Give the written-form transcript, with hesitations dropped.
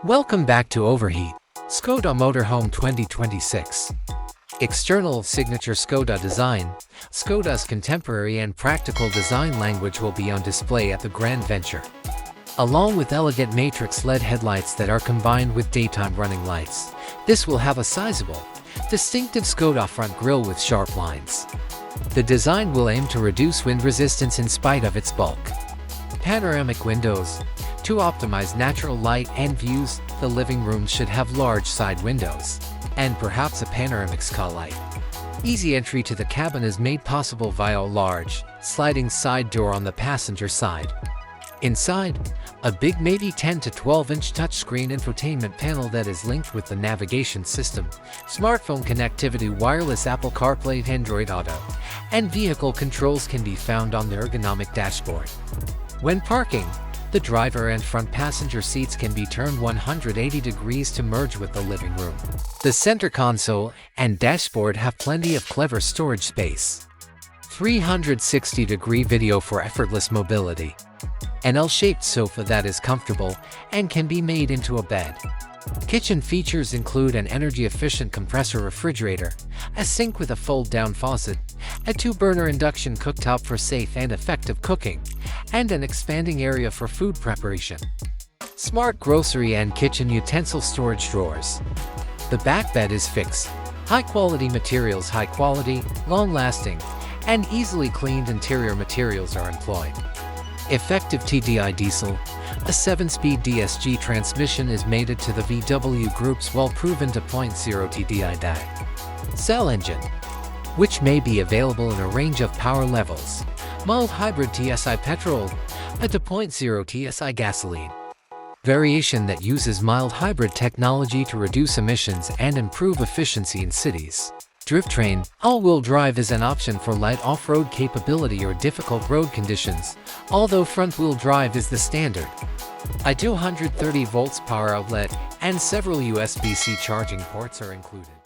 Welcome back to Overheat, Skoda Motorhome 2026. External signature Skoda Design. Skoda's contemporary and practical design language will be on display at the Grand Venture, along with elegant matrix LED headlights that are combined with daytime running lights. This will have a sizable, distinctive Skoda front grille with sharp lines. The design will aim to reduce wind resistance in spite of its bulk. Panoramic windows. To optimize natural light and views, the living room should have large side windows, and perhaps a panoramic skylight. Easy entry to the cabin is made possible via a large, sliding side door on the passenger side. Inside, a big maybe 10 to 12-inch touchscreen infotainment panel that is linked with the navigation system, smartphone connectivity, wireless Apple CarPlay, Android Auto, and vehicle controls can be found on the ergonomic dashboard. When parking, the driver and front passenger seats can be turned 180 degrees to merge with the living room. The center console and dashboard have plenty of clever storage space. 360-degree video for effortless mobility. An L-shaped sofa that is comfortable and can be made into a bed. Kitchen features include an energy-efficient compressor refrigerator, a sink with a fold-down faucet, a 2-burner induction cooktop for safe and effective cooking, and an expanding area for food preparation. Smart grocery and kitchen utensil storage drawers. The back bed is fixed. High-quality materials, high-quality, long-lasting, and easily cleaned interior materials are employed. Effective TDI Diesel. A 7-speed DSG transmission is mated to the VW Group's well-proven 2.0 TDI Diesel engine, which may be available in a range of power levels. Mild Hybrid TSI Petrol, a 2.0 TSI gasoline variation that uses mild hybrid technology to reduce emissions and improve efficiency in cities. Drivetrain. All-wheel drive is an option for light off-road capability or difficult road conditions, although front-wheel drive is the standard. A 230 volts power outlet and several USB-C charging ports are included.